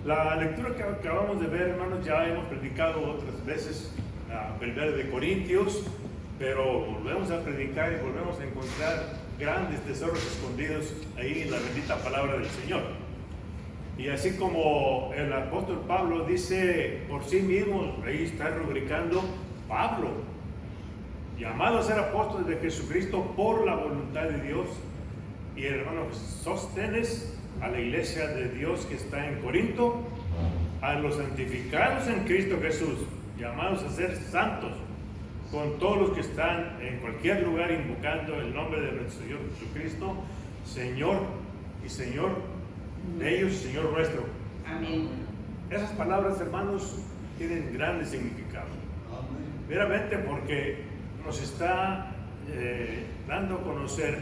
La lectura que acabamos de ver, hermanos, ya hemos predicado otras veces la primera de Corintios, pero volvemos a predicar y volvemos a encontrar grandes tesoros escondidos ahí en la bendita palabra del Señor. Y así como el apóstol Pablo dice por sí mismo, ahí está rubricando Pablo, llamado a ser apóstol de Jesucristo por la voluntad de Dios, y el hermano Sóstenes a la iglesia de Dios que está en Corinto, a los santificados en Cristo Jesús, llamados a ser santos, con todos los que están en cualquier lugar invocando el nombre de nuestro Señor Jesucristo, Señor y Señor de ellos, Señor nuestro. Amén. Esas palabras, hermanos, tienen grande significado. Meramente porque nos está dando a conocer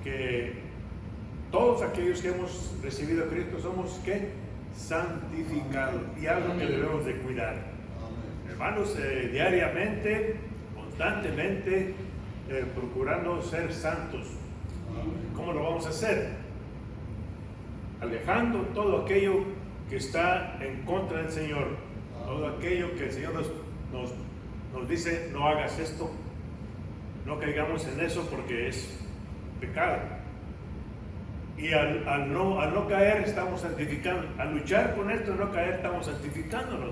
que todos aquellos que hemos recibido a Cristo somos ¿qué? Santificados, y algo que debemos de cuidar. Hermanos, diariamente, constantemente, procurando ser santos. ¿Cómo lo vamos a hacer? Alejando todo aquello que está en contra del Señor, todo aquello que el Señor nos dice, no hagas esto, no caigamos en eso porque es pecado. Y al no caer estamos santificando, al luchar con esto, no caer, estamos santificándonos.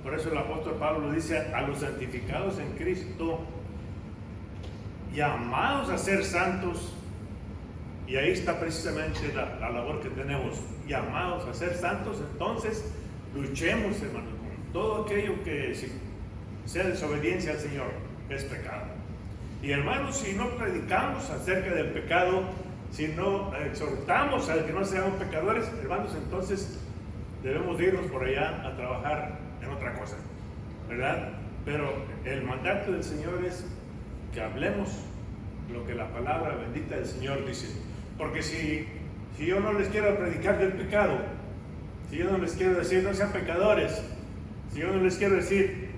Por eso el apóstol Pablo dice a los santificados en Cristo, llamados a ser santos, y ahí está precisamente la labor que tenemos, llamados a ser santos. Entonces luchemos, hermanos, con todo aquello que sea desobediencia al Señor, es pecado. Y hermanos, si no predicamos acerca del pecado, si no exhortamos a que no seamos pecadores, hermanos, entonces debemos irnos por allá a trabajar en otra cosa, ¿verdad? Pero el mandato del Señor es que hablemos lo que la palabra bendita del Señor dice. Porque si yo no les quiero predicar del pecado, si yo no les quiero decir no sean pecadores, si yo no les quiero decir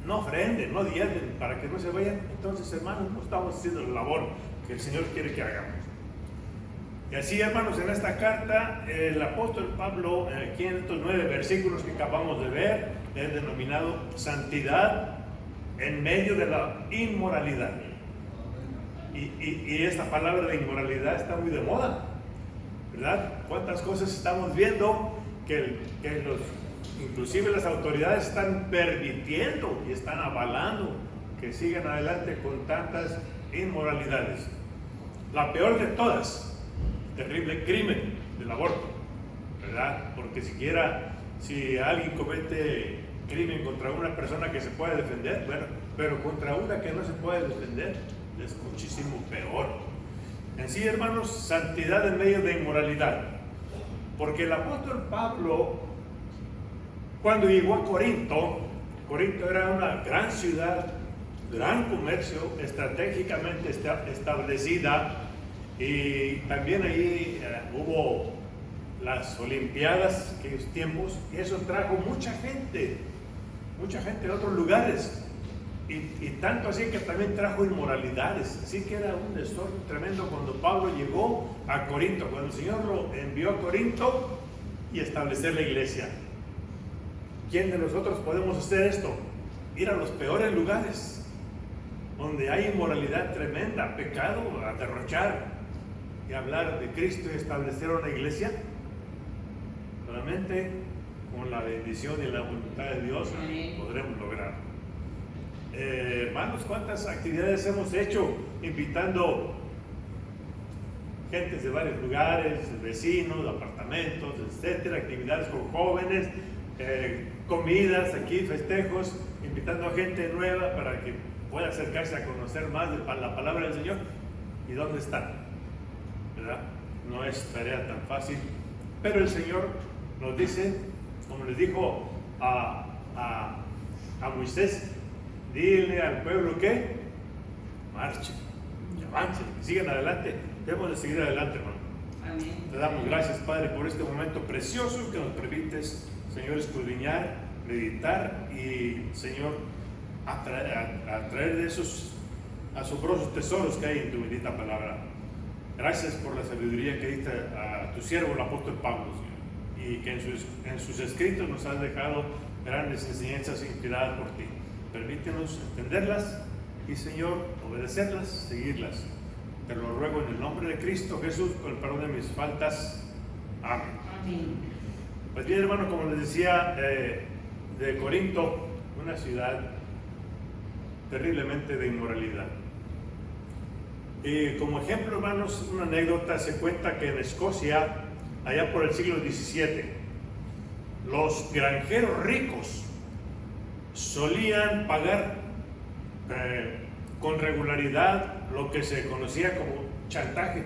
no ofrenden, no diezmen para que no se vayan, entonces, hermanos, no estamos haciendo la labor que el Señor quiere que hagamos. Y así, hermanos, en esta carta, el apóstol Pablo, aquí en estos 9 versículos que acabamos de ver, es denominado santidad en medio de la inmoralidad. Y esta palabra de inmoralidad está muy de moda, ¿verdad? ¿Cuántas cosas estamos viendo que inclusive las autoridades están permitiendo y están avalando que sigan adelante con tantas inmoralidades? La peor de todas, terrible crimen del aborto, ¿verdad? Porque si alguien comete crimen contra una persona que se puede defender, bueno, pero contra una que no se puede defender, es muchísimo peor. En sí, hermanos, santidad en medio de inmoralidad. Porque el apóstol Pablo, cuando llegó a Corinto era una gran ciudad, gran comercio, estratégicamente establecida, y también allí hubo las Olimpiadas en aquellos tiempos, y eso trajo mucha gente de otros lugares, y tanto así que también trajo inmoralidades. Así que era un desorden tremendo cuando Pablo llegó a Corinto, cuando el Señor lo envió a Corinto y establecer la iglesia. ¿Quién de nosotros podemos hacer esto? Ir a los peores lugares donde hay inmoralidad tremenda, pecado, a derrochar, y hablar de Cristo y establecer una iglesia. Solamente con la bendición y la voluntad de Dios podremos lograrlo. Hermanos, ¿cuántas actividades hemos hecho invitando gentes de varios lugares, vecinos, apartamentos, etcétera, actividades con jóvenes, comidas aquí, festejos, invitando a gente nueva para que pueda acercarse a conocer más de la palabra del Señor? ¿Y dónde están? ¿Verdad? No es tarea tan fácil, pero el Señor nos dice, como les dijo a Moisés, dile al pueblo que marchen, que avancen, que sigan adelante. Debemos de seguir adelante, hermano. Amén. Te damos gracias, Padre, por este momento precioso que nos permites, Señor, escudriñar, meditar y, Señor, atraer de esos asombrosos tesoros que hay en tu bendita palabra. Gracias por la sabiduría que diste a tu siervo, el apóstol Pablo, Señor. y que en sus escritos nos has dejado grandes enseñanzas inspiradas por ti. Permítenos entenderlas y, Señor, obedecerlas, seguirlas. Te lo ruego en el nombre de Cristo Jesús, con el perdón de mis faltas. Amén. Amén. Pues bien, hermano, como les decía, de Corinto, una ciudad terriblemente de inmoralidad. Y como ejemplo, hermanos, una anécdota, se cuenta que en Escocia, allá por el siglo XVII, los granjeros ricos solían pagar con regularidad lo que se conocía como chantaje,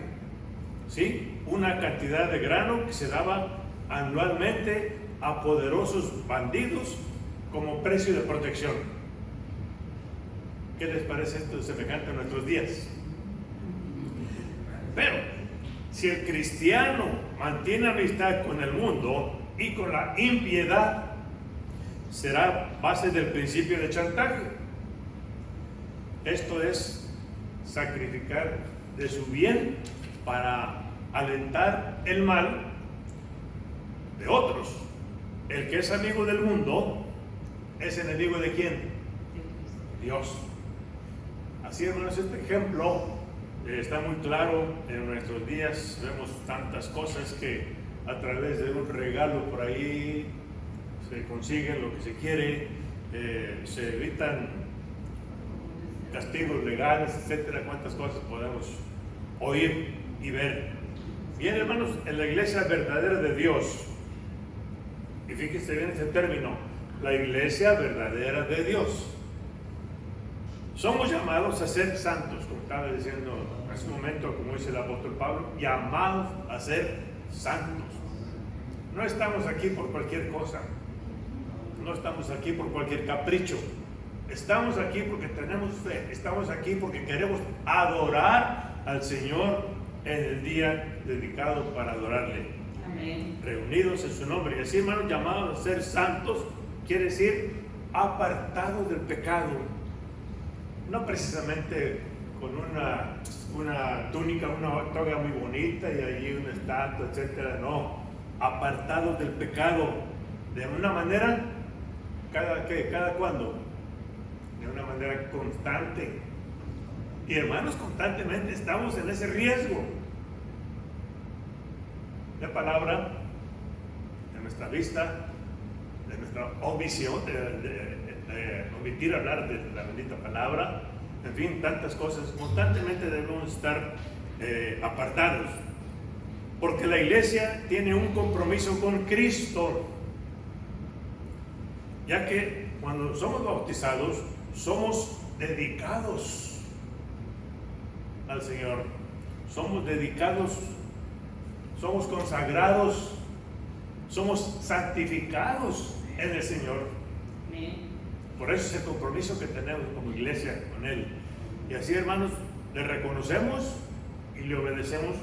¿sí? Una cantidad de grano que se daba anualmente a poderosos bandidos como precio de protección. ¿Qué les parece esto semejante a nuestros días? Pero si el cristiano mantiene amistad con el mundo y con la impiedad, será base del principio de chantaje. Esto es sacrificar de su bien para alentar el mal de otros. El que es amigo del mundo es enemigo ¿de quién? Dios. Así, hermanos, este ejemplo está muy claro en nuestros días. Vemos tantas cosas que a través de un regalo por ahí se consigue lo que se quiere, se evitan castigos legales, etcétera. Cuántas cosas podemos oír y ver. Bien, hermanos, en la iglesia verdadera de Dios, y fíjense bien este término, la iglesia verdadera de Dios, somos llamados a ser santos, como estaba diciendo hace un momento, como dice el apóstol Pablo, llamados a ser santos. No estamos aquí por cualquier cosa, no estamos aquí por cualquier capricho, estamos aquí porque tenemos fe, estamos aquí porque queremos adorar al Señor en el día dedicado para adorarle. Amén. Reunidos en su nombre. Y así, hermanos, llamados a ser santos, quiere decir apartados del pecado. No precisamente con una túnica, una toga muy bonita y allí una estatua, etcétera. No, apartados del pecado. De una manera, ¿cada cuándo? De una manera constante. Y hermanos, constantemente estamos en ese riesgo. La palabra de nuestra vista, de nuestra omisión, de omitir hablar de la bendita palabra, en fin, tantas cosas. Constantemente debemos estar apartados, porque la iglesia tiene un compromiso con Cristo, ya que cuando somos bautizados somos dedicados al Señor, somos dedicados, somos consagrados, somos santificados en el Señor. Por eso es el compromiso que tenemos como iglesia con Él. Y así, hermanos, le reconocemos y le obedecemos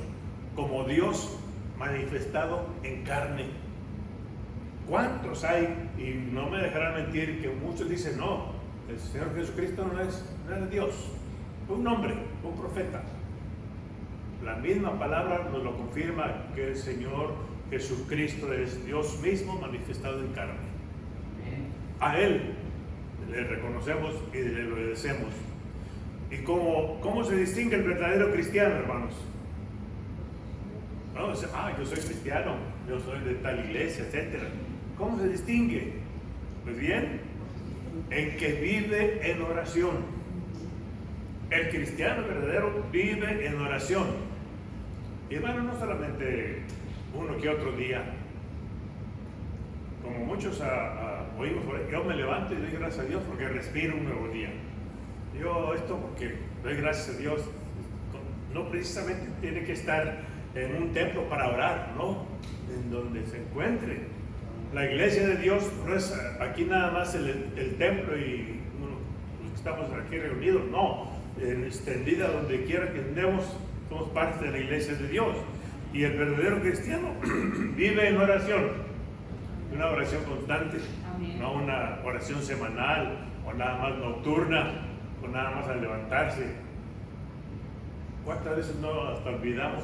como Dios manifestado en carne. ¿Cuántos hay? Y no me dejarán mentir que muchos dicen, no, el Señor Jesucristo no es Dios, fue un hombre, un profeta. La misma palabra nos lo confirma, que el Señor Jesucristo es Dios mismo manifestado en carne. A Él le reconocemos y le obedecemos. ¿Y cómo se distingue el verdadero cristiano, hermanos? No, yo soy cristiano, yo soy de tal iglesia, etc. ¿Cómo se distingue? Pues bien, en que vive en oración. El cristiano verdadero vive en oración. Y hermano, no solamente uno que otro día, como muchos oímos por ahí, yo me levanto y doy gracias a Dios porque respiro un nuevo día. Yo esto porque doy gracias a Dios, no precisamente tiene que estar en un templo para orar, no, en donde se encuentre. La iglesia de Dios no es aquí nada más el templo y los que estamos aquí reunidos, no, extendida donde quiera que andemos, somos parte de la iglesia de Dios. Y el verdadero cristiano vive en oración, una oración constante. Amén. No una oración semanal o nada más nocturna o nada más al levantarse. ¿Cuántas veces no hasta olvidamos?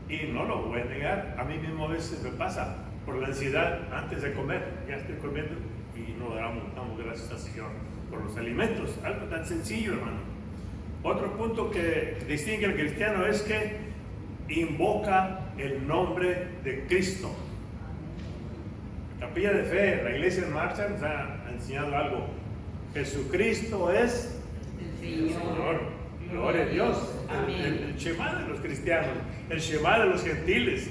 Y no lo voy a negar, a mí mismo a veces me pasa. por la ansiedad antes de comer. Ya estoy comiendo y no damos gracias al Señor por los alimentos. Algo tan sencillo, hermano. Otro punto que distingue al cristiano es que invoca el nombre de Cristo. La Capilla de Fe, la Iglesia en Marcha, nos ha enseñado algo. Jesucristo es el Señor. Gloria a Dios. El Shema de los cristianos, el Shema de los gentiles,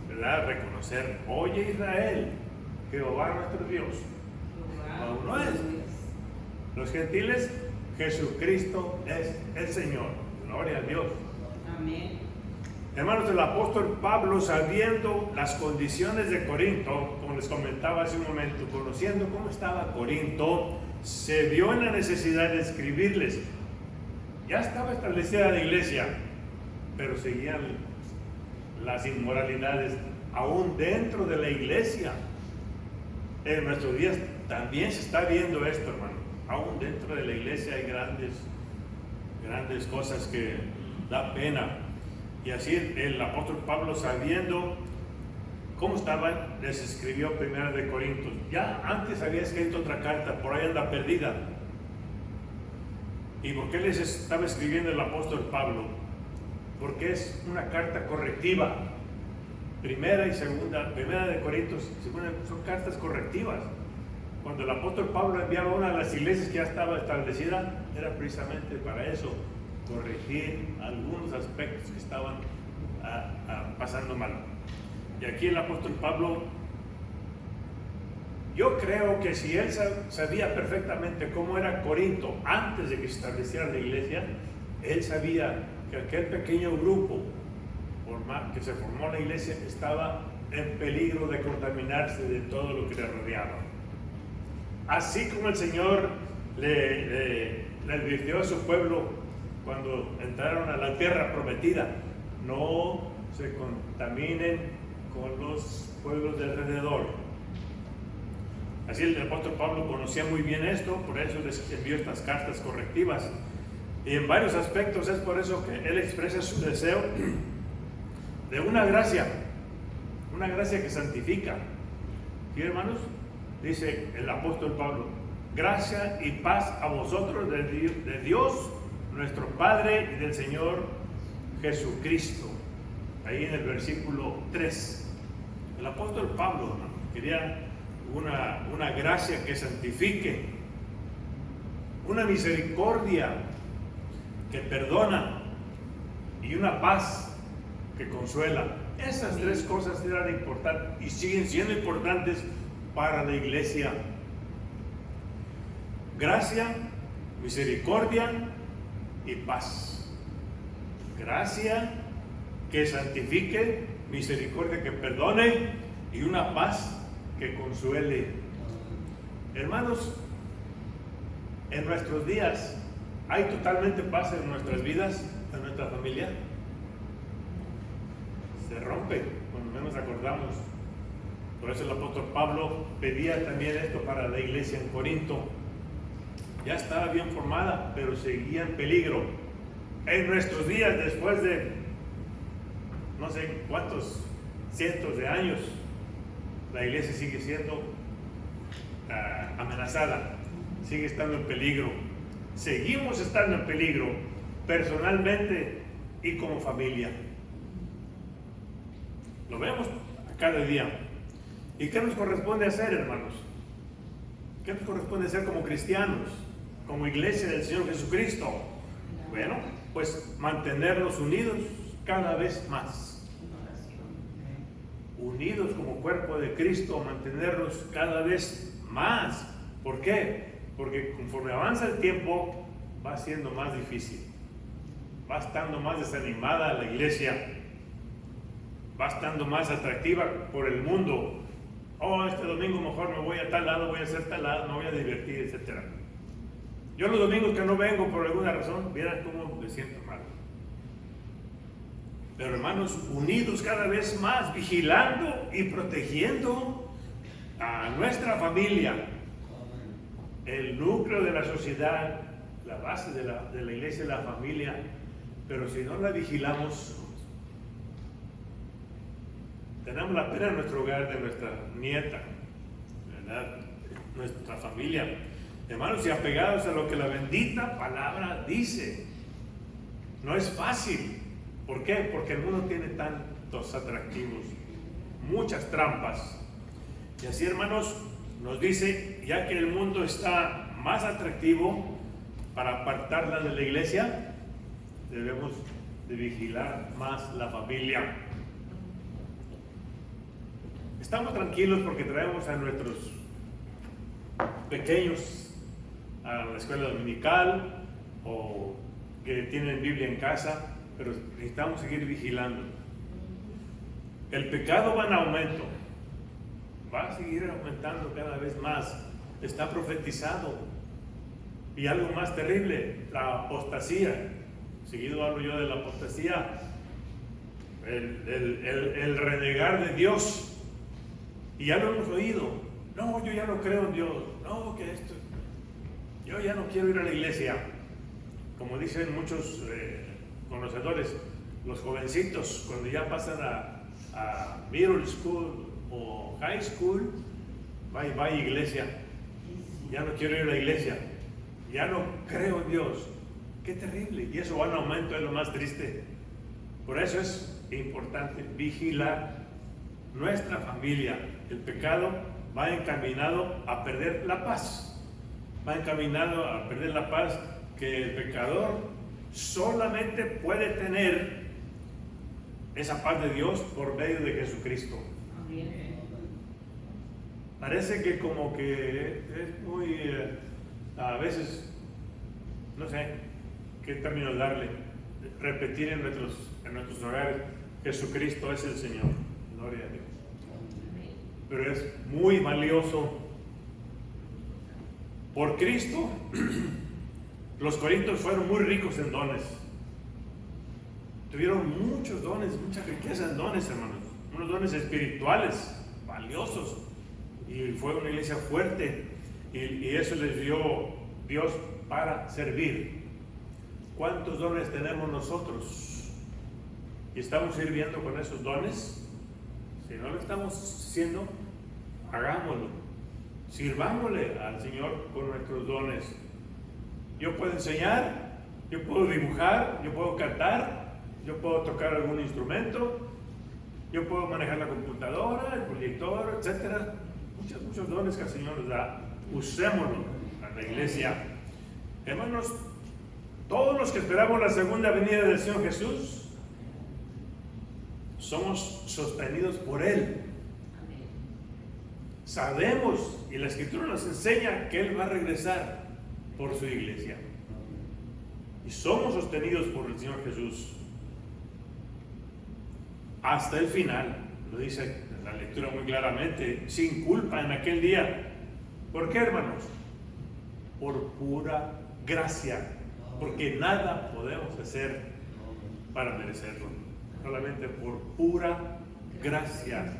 ¿verdad? Reconocer, oye Israel, Jehová nuestro Dios. Aún no es. Los gentiles, Jesucristo es el Señor. Gloria a Dios. Amén. Hermanos, el apóstol Pablo, sabiendo las condiciones de Corinto, como les comentaba hace un momento, conociendo cómo estaba Corinto, se vio en la necesidad de escribirles. Ya estaba establecida la iglesia, pero seguían las inmoralidades aún dentro de la iglesia. En nuestros días también se está viendo esto, hermano. Aún dentro de la iglesia hay grandes cosas que da pena. Y así el apóstol Pablo, sabiendo cómo estaban, les escribió Primera de Corintios. Ya antes había escrito otra carta, por ahí anda perdida. ¿Y por qué les estaba escribiendo el apóstol Pablo? Porque es una carta correctiva. Primera y segunda, Primera de Corintios, segunda, son cartas correctivas. Cuando el apóstol Pablo enviaba una a las iglesias que ya estaba establecida, era precisamente para eso, corregir algunos aspectos que estaban pasando mal. Y aquí el apóstol Pablo, yo creo que si él sabía perfectamente cómo era Corinto antes de que se estableciera la iglesia, él sabía que aquel pequeño grupo que se formó la iglesia estaba en peligro de contaminarse de todo lo que le rodeaba. Así como el Señor le advirtió a su pueblo cuando entraron a la tierra prometida, no se contaminen con los pueblos de alrededor. Así el apóstol Pablo conocía muy bien esto, por eso les envió estas cartas correctivas. Y en varios aspectos es por eso que él expresa su deseo de una gracia que santifica. ¿Sí, hermanos? Dice el apóstol Pablo, gracia y paz a vosotros de Dios, nuestro Padre, y del Señor Jesucristo. Ahí en el versículo 3. El apóstol Pablo, hermano, quería una gracia que santifique, una misericordia que perdona y una paz que consuela. Esas tres cosas eran importantes y siguen siendo importantes para la iglesia. Gracia, misericordia y paz. Gracia que santifique, misericordia que perdone y una paz que consuele. Hermanos, en nuestros días hay totalmente paz en nuestras vidas, en nuestra familia. Se rompe cuando menos acordamos. Por eso el apóstol Pablo pedía también esto para la iglesia en Corinto. Ya estaba bien formada, pero seguía en peligro. En nuestros días, después de no sé cuántos cientos de años, la iglesia sigue siendo amenazada, sigue estando en peligro. Seguimos estando en peligro, personalmente y como familia. Lo vemos cada día. ¿Y qué nos corresponde hacer, hermanos? ¿Qué nos corresponde hacer como cristianos, como iglesia del Señor Jesucristo? Bueno, pues mantenernos unidos cada vez más. Unidos como cuerpo de Cristo, mantenernos cada vez más. ¿Por qué? Porque conforme avanza el tiempo, va siendo más difícil. Va estando más desanimada la iglesia. Va estando más atractiva por el mundo. Oh, este domingo mejor me voy a tal lado, voy a hacer tal lado, me voy a divertir, etc. Yo los domingos que no vengo por alguna razón, vieran cómo me siento mal. Pero hermanos, unidos cada vez más, vigilando y protegiendo a nuestra familia, el núcleo de la sociedad, la base de la iglesia es la familia. Pero si no la vigilamos, tenemos la pena en nuestro hogar de nuestra nieta, ¿verdad? Nuestra familia. Hermanos, y apegados a lo que la bendita palabra dice. No es fácil. ¿Por qué? Porque el mundo tiene tantos atractivos, muchas trampas. Y así, hermanos, nos dice, ya que el mundo está más atractivo para apartarla de la iglesia, debemos de vigilar más la familia. Estamos tranquilos porque traemos a nuestros pequeños a la escuela dominical o que tienen Biblia en casa, pero necesitamos seguir vigilando. El pecado va en aumento, va a seguir aumentando cada vez más, está profetizado. Y algo más terrible, la apostasía. Seguido hablo yo de la apostasía, el renegar de Dios. Y ya lo hemos oído. No, yo ya no creo en Dios. No, que esto. Yo ya no quiero ir a la iglesia. Como dicen muchos conocedores, los jovencitos, cuando ya pasan a middle school o high school, va a iglesia. Ya no quiero ir a la iglesia. Ya no creo en Dios. Qué terrible. Y eso va en aumento, es lo más triste. Por eso es importante vigilar nuestra familia. El pecado va encaminado a perder la paz. Va encaminado a perder la paz que el pecador solamente puede tener esa paz de Dios por medio de Jesucristo. Parece que como que es muy, a veces, no sé qué término darle, repetir en nuestros hogares, Jesucristo es el Señor. Gloria a Dios. Pero es muy valioso. Por Cristo, los corintios fueron muy ricos en dones. Tuvieron muchos dones, mucha riqueza en dones, hermanos. Unos dones espirituales, valiosos. Y fue una iglesia fuerte. Y eso les dio Dios para servir. ¿Cuántos dones tenemos nosotros? ¿Y estamos sirviendo con esos dones? Si no lo estamos haciendo, hagámoslo. Sirvámosle al Señor con nuestros dones. Yo puedo enseñar, yo puedo dibujar, yo puedo cantar, yo puedo tocar algún instrumento, yo puedo manejar la computadora, el proyector, etc. Muchos dones que el Señor nos da. Usémoslo en la iglesia. Hermanos, todos los que esperamos la segunda venida del Señor Jesús, somos sostenidos por Él. Sabemos, y la Escritura nos enseña que Él va a regresar por su iglesia. Y somos sostenidos por el Señor Jesús hasta el final. Lo dice en la lectura muy claramente, sin culpa en aquel día. ¿Por qué, hermanos? Por pura gracia. Porque nada podemos hacer para merecerlo. Solamente por pura gracia.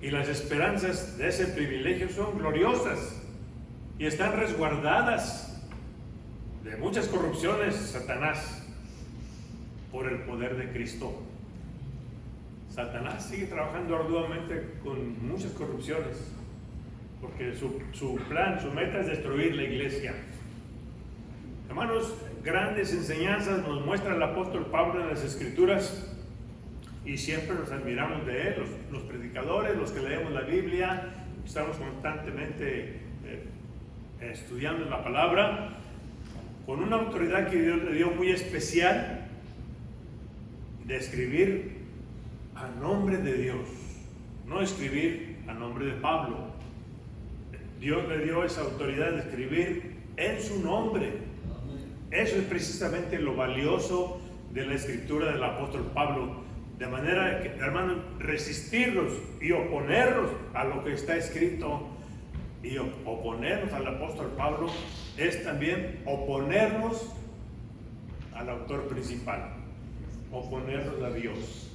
Y las esperanzas de ese privilegio son gloriosas y están resguardadas de muchas corrupciones, Satanás, por el poder de Cristo. Satanás sigue trabajando arduamente con muchas corrupciones, porque su plan, su meta es destruir la iglesia. Hermanos, grandes enseñanzas nos muestra el apóstol Pablo en las Escrituras. Y siempre nos admiramos de él, los predicadores, los que leemos la Biblia, estamos constantemente estudiando la palabra, con una autoridad que Dios le dio muy especial, de escribir a nombre de Dios, no escribir a nombre de Pablo. Dios le dio esa autoridad de escribir en su nombre. Eso es precisamente lo valioso de la escritura del apóstol Pablo. De manera que, hermanos, resistirlos y oponernos a lo que está escrito y oponernos al apóstol Pablo es también oponernos al autor principal, oponernos a Dios.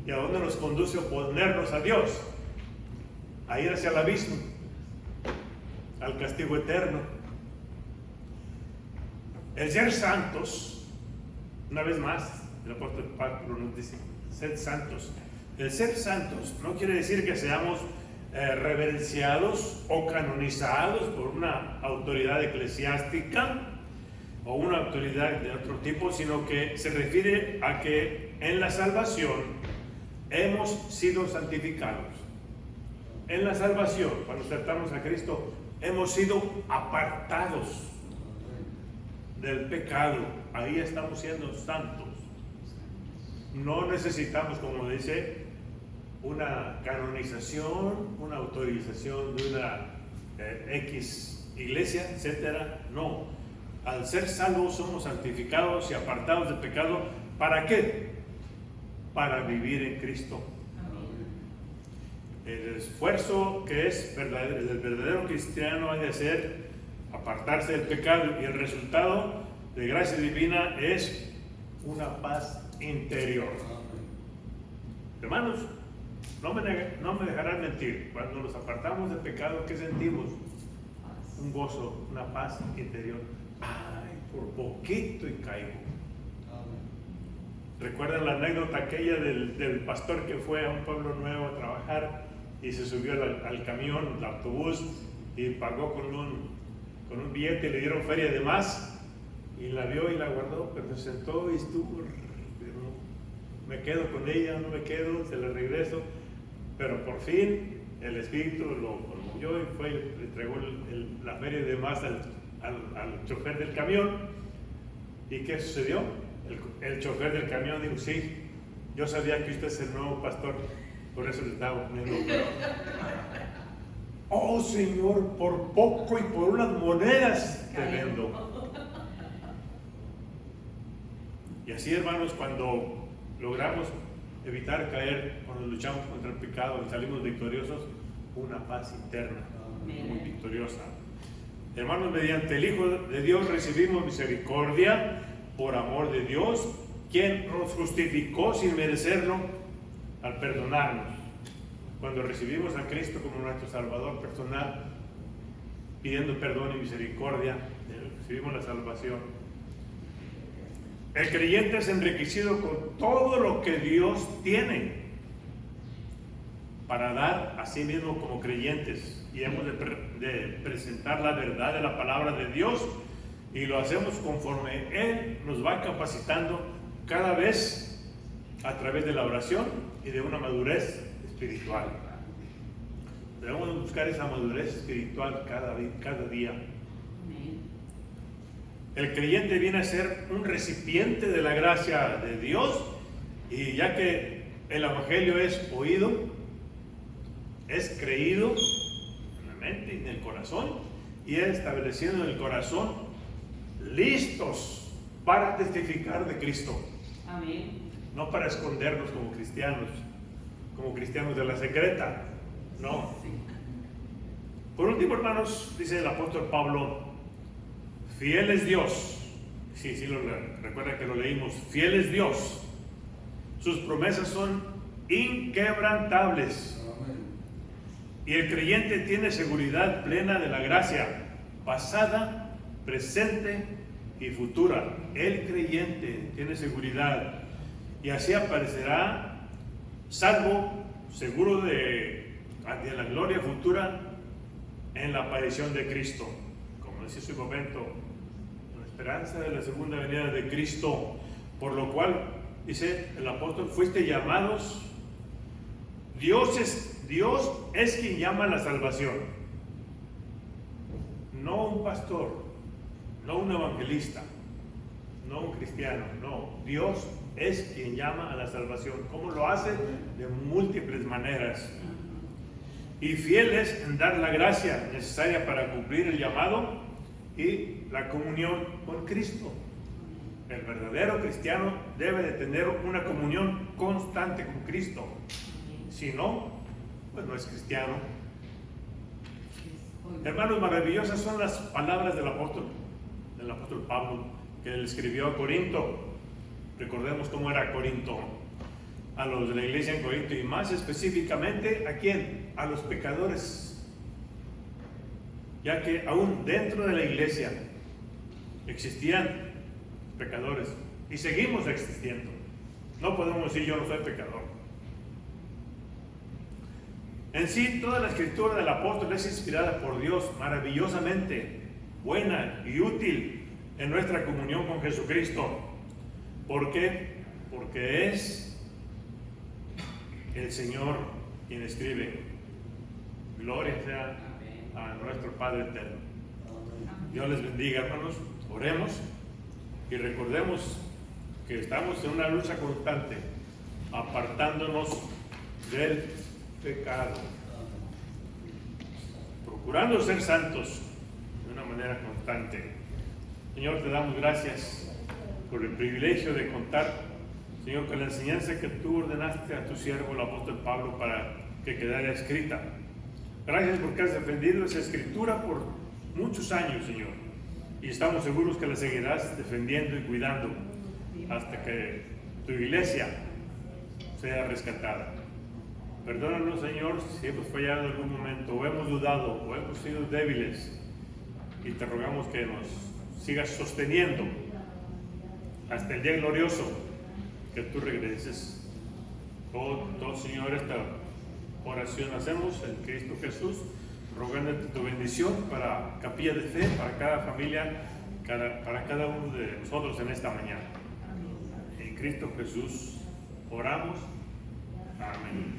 ¿Y a dónde nos conduce oponernos a Dios? A ir hacia el abismo, al castigo eterno. El ser santos, una vez más, el apóstol Pablo nos dice, sed santos. El ser santos no quiere decir que seamos reverenciados o canonizados por una autoridad eclesiástica o una autoridad de otro tipo, sino que se refiere a que en la salvación hemos sido santificados. En la salvación, cuando aceptamos a Cristo, hemos sido apartados del pecado. Ahí estamos siendo santos. No necesitamos, como dice, una canonización, una autorización de una X iglesia, etcétera. No. Al ser salvos somos santificados y apartados del pecado. ¿Para qué? Para vivir en Cristo. El esfuerzo que es verdadero, el verdadero cristiano ha de hacer, apartarse del pecado, y el resultado de gracia divina es una paz interior. Hermanos, no me dejarán mentir. Cuando nos apartamos del pecado, ¿qué sentimos? Un gozo, una paz interior. Ay, por poquito y caigo. ¿Recuerdan la anécdota aquella del pastor que fue a un pueblo nuevo a trabajar y se subió al camión, al autobús, y pagó con un billete y le dieron feria de más, y la vio y la guardó, pero se sentó y estuvo, me quedo con ella, no me quedo, se la regreso? Pero por fin el Espíritu lo movió y fue, le entregó la feria de más al chofer del camión. ¿Y qué sucedió? El chofer del camión dijo: sí, yo sabía que usted es el nuevo pastor, por eso le estaba poniendo. Oh Señor, por poco y por unas monedas te vendo. Y así, hermanos, cuando logramos evitar caer, cuando luchamos contra el pecado y salimos victoriosos, una paz interna muy victoriosa. Hermanos, mediante el Hijo de Dios recibimos misericordia por amor de Dios, quien nos justificó sin merecerlo al perdonarnos. Cuando recibimos a Cristo como nuestro Salvador personal, pidiendo perdón y misericordia, recibimos la salvación. El creyente es enriquecido con todo lo que Dios tiene para dar a sí mismo como creyentes, y hemos de presentar la verdad de la palabra de Dios, y lo hacemos conforme Él nos va capacitando cada vez a través de la oración y de una madurez espiritual. Debemos buscar esa madurez espiritual cada día. El creyente viene a ser un recipiente de la gracia de Dios, y ya que el Evangelio es oído, es creído en la mente y en el corazón, y es establecido en el corazón, listos para testificar de Cristo. Amén. No para escondernos como cristianos de la secreta, no. Por último, hermanos, dice el apóstol Pablo: fiel es Dios. Sí, recuerda que lo leímos. Fiel es Dios. Sus promesas son inquebrantables. Y el creyente tiene seguridad plena de la gracia, pasada, presente y futura. El creyente tiene seguridad, y así aparecerá salvo, seguro de la gloria futura en la aparición de Cristo. Como dice su momento, la esperanza de la segunda venida de Cristo, por lo cual, dice el apóstol, fuiste llamados. Dios es quien llama a la salvación, no un pastor, no un evangelista, no un cristiano, no. Dios es quien llama a la salvación. ¿Cómo lo hace? De múltiples maneras. Y fieles en dar la gracia necesaria para cumplir el llamado y la comunión con Cristo. El verdadero cristiano debe de tener una comunión constante con Cristo. Si no, pues no es cristiano. Hermanos, maravillosas son las palabras del apóstol Pablo, que le escribió a Corinto. Recordemos cómo era Corinto, a los de la iglesia en Corinto, y más específicamente, ¿a quién? A los pecadores, ya que aún dentro de la iglesia existían pecadores, y seguimos existiendo. No podemos decir yo no soy pecador. En sí, toda la escritura del apóstol es inspirada por Dios, maravillosamente buena y útil en nuestra comunión con Jesucristo. ¿Por qué? Porque es el Señor quien escribe. Gloria sea a nuestro Padre eterno. Dios les bendiga, hermanos. Oremos y recordemos que estamos en una lucha constante, apartándonos del pecado, procurando ser santos de una manera constante. Señor, te damos gracias por el privilegio de contar, Señor, con la enseñanza que tú ordenaste a tu siervo, el apóstol Pablo, para que quedara escrita. Gracias porque has defendido esa escritura por muchos años, Señor, y estamos seguros que la seguirás defendiendo y cuidando hasta que tu iglesia sea rescatada. Perdónanos, Señor, si hemos fallado en algún momento, o hemos dudado, o hemos sido débiles, y te rogamos que nos sigas sosteniendo hasta el día glorioso que tú regreses. Oh, Señor, esta oración hacemos en Cristo Jesús, rogándote tu bendición para Capilla de Fe, para cada familia, para cada uno de nosotros en esta mañana. En Cristo Jesús oramos. Amén.